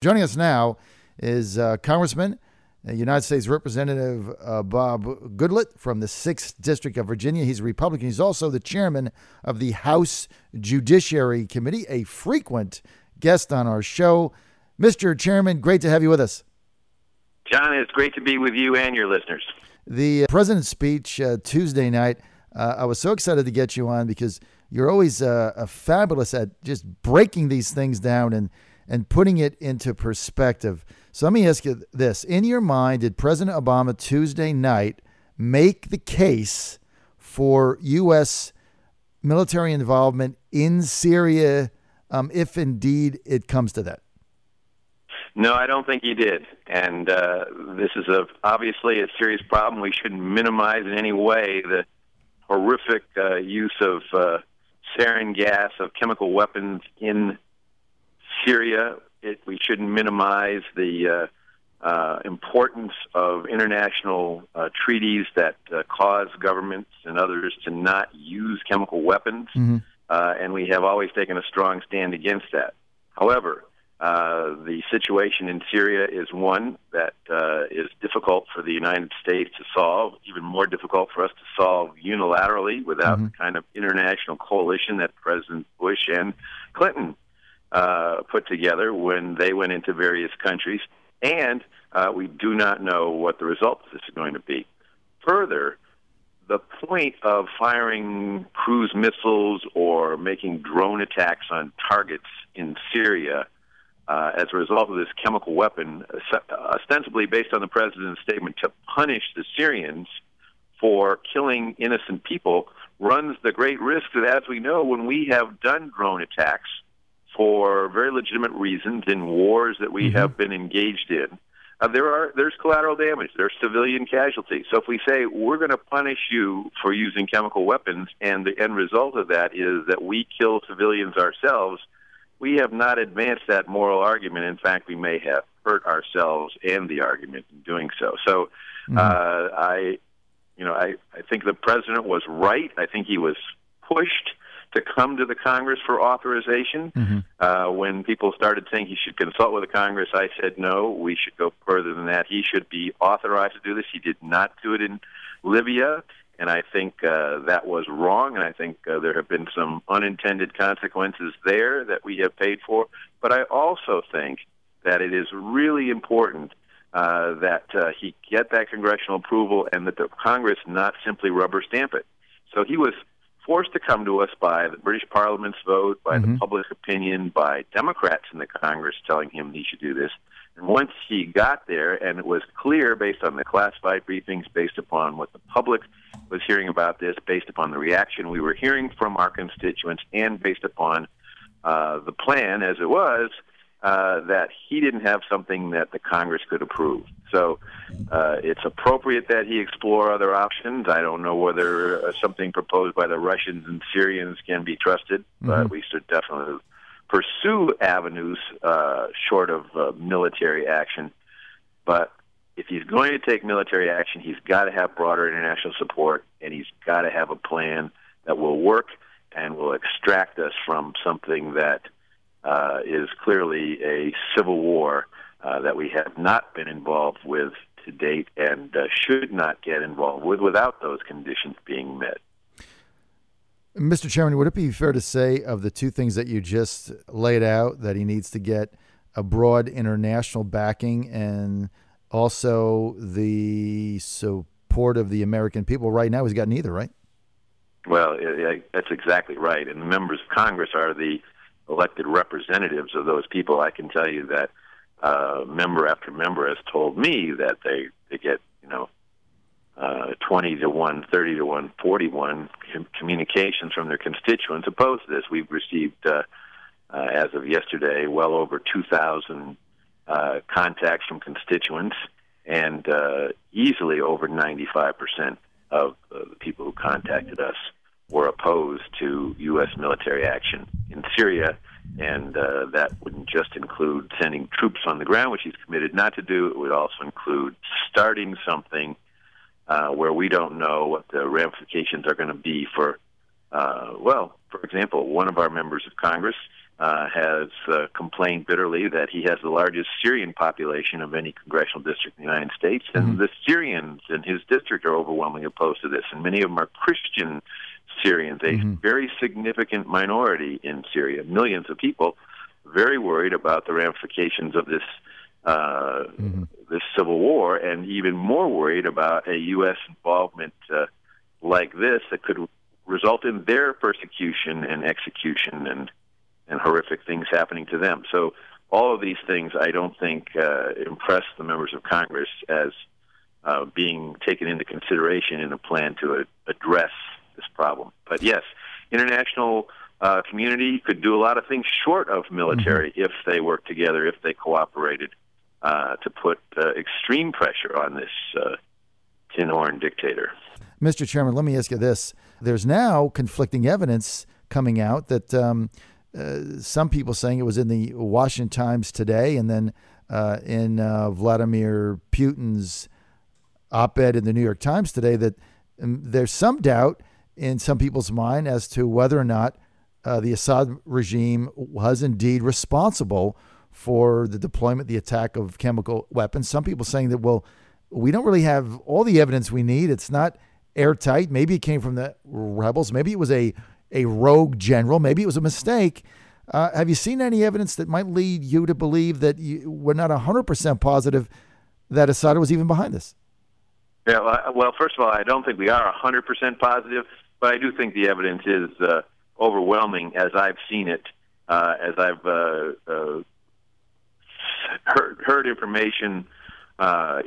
Joining us now is Congressman, United States Representative Bob Goodlatte from the 6th District of Virginia. He's a Republican. He's also the chairman of the House Judiciary Committee, a frequent guest on our show. Mr. Chairman, great to have you with us. John, it's great to be with you and your listeners. The president's speech Tuesday night, I was so excited to get you on because you're always fabulous at just breaking these things down and putting it into perspective. So let me ask you this. In your mind, did President Obama Tuesday night make the case for U.S. military involvement in Syria, if indeed it comes to that? No, I don't think he did. And this is obviously a serious problem. We shouldn't minimize in any way the horrific use of sarin gas, of chemical weapons in Syria. We shouldn't minimize the importance of international treaties that cause governments and others to not use chemical weapons. Mm-hmm. And we have always taken a strong stand against that. However, the situation in Syria is one that is difficult for the United States to solve, even more difficult for us to solve unilaterally without the kind of international coalition that President Bush and Clinton put together when they went into various countries. And we do not know what the result of this is going to be. Further, the point of firing cruise missiles or making drone attacks on targets in Syria as a result of this chemical weapon, ostensibly based on the president's statement to punish the Syrians for killing innocent people, runs the great risk that, as we know, when we have done drone attacks for very legitimate reasons in wars that we have been engaged in, there's collateral damage. There's civilian casualties. So if we say we're going to punish you for using chemical weapons, and the end result of that is that we kill civilians ourselves, we have not advanced that moral argument. In fact, we may have hurt ourselves and the argument in doing so. So I think the president was right. I think he was pushed to come to the Congress for authorization. When people started saying he should consult with the Congress, I said, no, we should go further than that. He should be authorized to do this. He did not do it in Libya, and I think that was wrong, and I think there have been some unintended consequences there that we have paid for. But I also think that it is really important that he get that congressional approval and that the Congress not simply rubber stamp it. So he was forced to come to us by the British Parliament's vote, by the public opinion, by Democrats in the Congress telling him he should do this. And once he got there, and it was clear based on the classified briefings, based upon what the public was hearing about this, based upon the reaction we were hearing from our constituents, and based upon the plan as it was, that he didn't have something that the Congress could approve. So it's appropriate that he explore other options. I don't know whether something proposed by the Russians and Syrians can be trusted, but we should definitely pursue avenues short of military action. But if he's going to take military action, he's got to have broader international support, and he's got to have a plan that will work and will extract us from something that is clearly a civil war that we have not been involved with to date and should not get involved with without those conditions being met. Mr. Chairman, would it be fair to say of the two things that you just laid out that he needs to get a broad international backing and also the support of the American people? Right now he's got neither, right? Well, that's exactly right. And the members of Congress are the elected representatives of those people. I can tell you that member after member has told me that they get, 20 to 1, 30 to 1, 41 communications from their constituents opposed to this. We've received, as of yesterday, well over 2,000 contacts from constituents, and easily over 95% of the people who contacted us were opposed to U.S. military action in Syria, and that wouldn't just include sending troops on the ground, which he's committed not to do. It would also include starting something where we don't know what the ramifications are going to be for, for example, one of our members of Congress has complained bitterly that he has the largest Syrian population of any congressional district in the United States, and the Syrians in his district are overwhelmingly opposed to this, and many of them are Christian Syrians, a very significant minority in Syria, millions of people, very worried about the ramifications of this this civil war, and even more worried about a U.S. involvement like this that could result in their persecution and execution and horrific things happening to them. So all of these things I don't think impress the members of Congress as being taken into consideration in a plan to address this problem. But yes, international community could do a lot of things short of military if they work together, if they cooperated to put extreme pressure on this tin-horn dictator. Mr. Chairman, let me ask you this. There's now conflicting evidence coming out that some people saying it was in the Washington Times today, and then in Vladimir Putin's op-ed in the New York Times today, that there's some doubt in some people's mind as to whether or not the Assad regime was indeed responsible for the deployment, the attack of chemical weapons. Some people saying that, well, we don't really have all the evidence we need. It's not airtight. Maybe it came from the rebels. Maybe it was a rogue general. Maybe it was a mistake. Have you seen any evidence that might lead you to believe that we're not 100% positive that Assad was even behind this? Yeah, well, first of all, I don't think we are 100% positive, but I do think the evidence is overwhelming as I've seen it, as I've heard information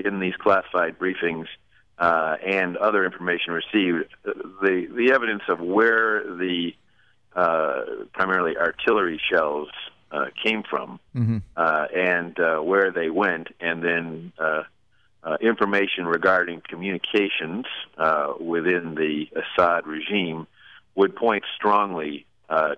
in these classified briefings and other information received. The evidence of where the primarily artillery shells came from and where they went, and then information regarding communications within the Assad regime would point strongly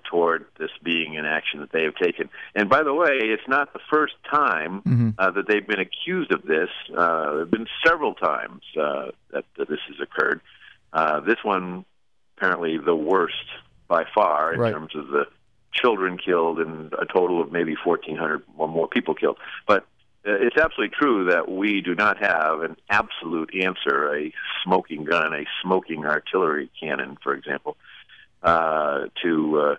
toward this being an action that they have taken. And by the way, it's not the first time that they've been accused of this. There have been several times that this has occurred. This one, apparently the worst by far in terms of the children killed and a total of maybe 1,400 or more people killed. But it's absolutely true that we do not have an absolute answer, a smoking gun, a smoking artillery cannon, for example, to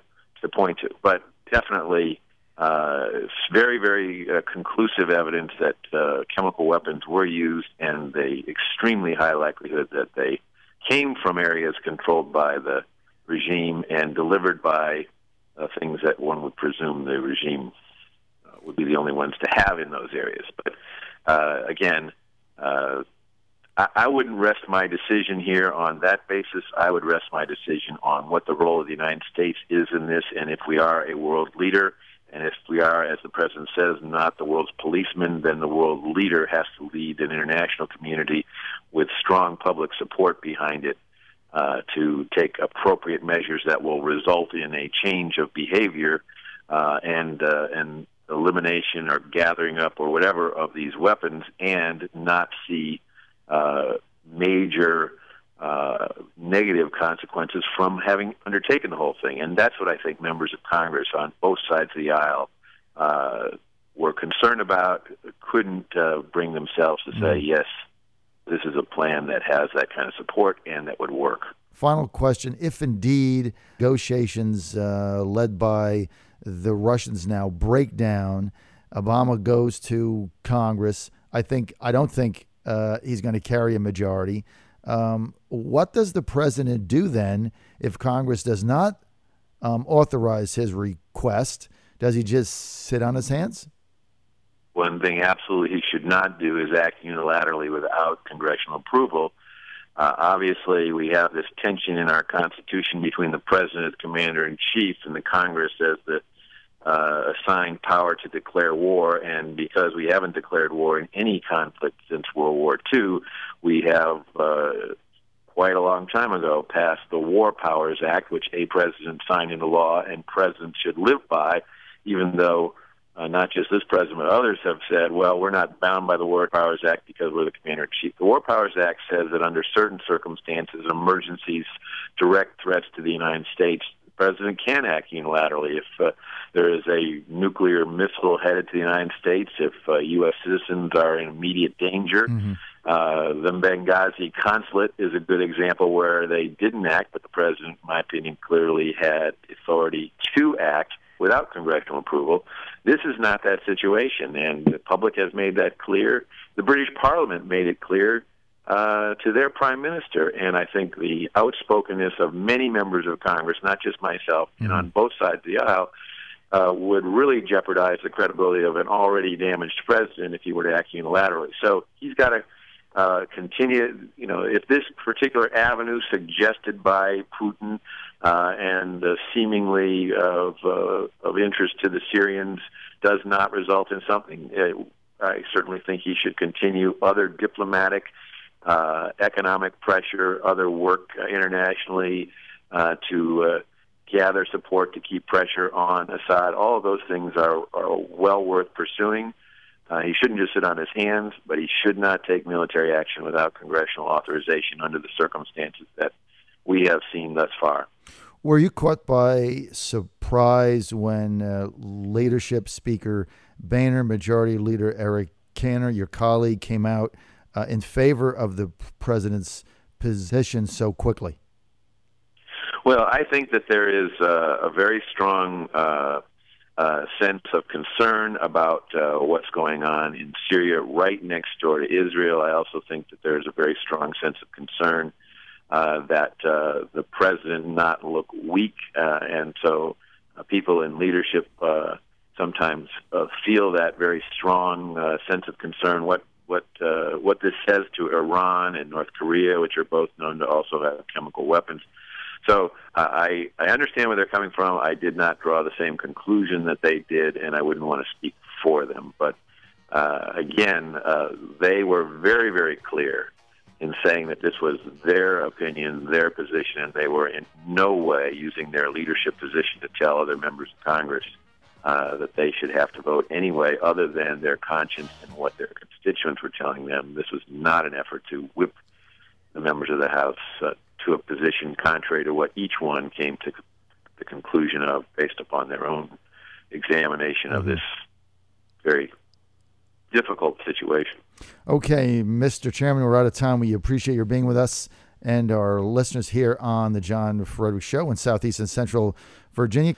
point to. But definitely very, very conclusive evidence that chemical weapons were used, and the extremely high likelihood that they came from areas controlled by the regime and delivered by things that one would presume the regime would be the only ones to have in those areas. But again, I wouldn't rest my decision here on that basis. I would rest my decision on what the role of the United States is in this, and if we are a world leader, and if we are, as the President says, not the world's policeman, then the world leader has to lead an international community with strong public support behind it to take appropriate measures that will result in a change of behavior and elimination or gathering up or whatever of these weapons, and not see major negative consequences from having undertaken the whole thing. And that's what I think members of Congress on both sides of the aisle were concerned about, couldn't bring themselves to say, yes, this is a plan that has that kind of support and that would work. Final question. If indeed negotiations led by the Russians now break down, Obama goes to Congress, I don't think he's going to carry a majority. What does the president do then if Congress does not authorize his request? Does he just sit on his hands? One thing absolutely he should not do is act unilaterally without congressional approval. Obviously, we have this tension in our Constitution between the president as commander-in-chief and the Congress as the assigned power to declare war, and because we haven't declared war in any conflict since World War II, we have quite a long time ago passed the War Powers Act, which a president signed into law and presidents should live by, even though not just this president, but others have said, well, we're not bound by the War Powers Act because we're the commander-in-chief. The War Powers Act says that under certain circumstances, emergencies, direct threats to the United States, president can act unilaterally. If there is a nuclear missile headed to the United States, if U.S. citizens are in immediate danger, the Benghazi consulate is a good example where they didn't act, but the president, in my opinion, clearly had authority to act without congressional approval. This is not that situation, and the public has made that clear. The British Parliament made it clear to their prime minister, and I think the outspokenness of many members of Congress, not just myself, and on both sides of the aisle, would really jeopardize the credibility of an already damaged president if he were to act unilaterally. So he's got to continue, if this particular avenue suggested by Putin and seemingly of interest to the Syrians does not result in something, I certainly think he should continue other diplomatic, economic pressure, other work internationally to gather support to keep pressure on Assad. All of those things are well worth pursuing. He shouldn't just sit on his hands, but he should not take military action without congressional authorization under the circumstances that we have seen thus far. Were you caught by surprise when Leadership Speaker Boehner, Majority Leader Eric Cantor, your colleague, came out in favor of the president's position so quickly? Well, I think that there is a very strong sense of concern about what's going on in Syria right next door to Israel. I also think that there's a very strong sense of concern that the president not look weak, and so people in leadership sometimes feel that very strong sense of concern. What this says to Iran and North Korea, which are both known to also have chemical weapons. So I understand where they're coming from. I did not draw the same conclusion that they did, and I wouldn't want to speak for them. But again, they were very, very clear in saying that this was their opinion, their position, and they were in no way using their leadership position to tell other members of Congress that they should have to vote anyway, other than their conscience and what their constituents were telling them. This was not an effort to whip the members of the House to a position contrary to what each one came to the conclusion of based upon their own examination of this very difficult situation. Okay, Mr. Chairman, we're out of time. We appreciate your being with us and our listeners here on the John Fredericks Show in Southeast and Central Virginia.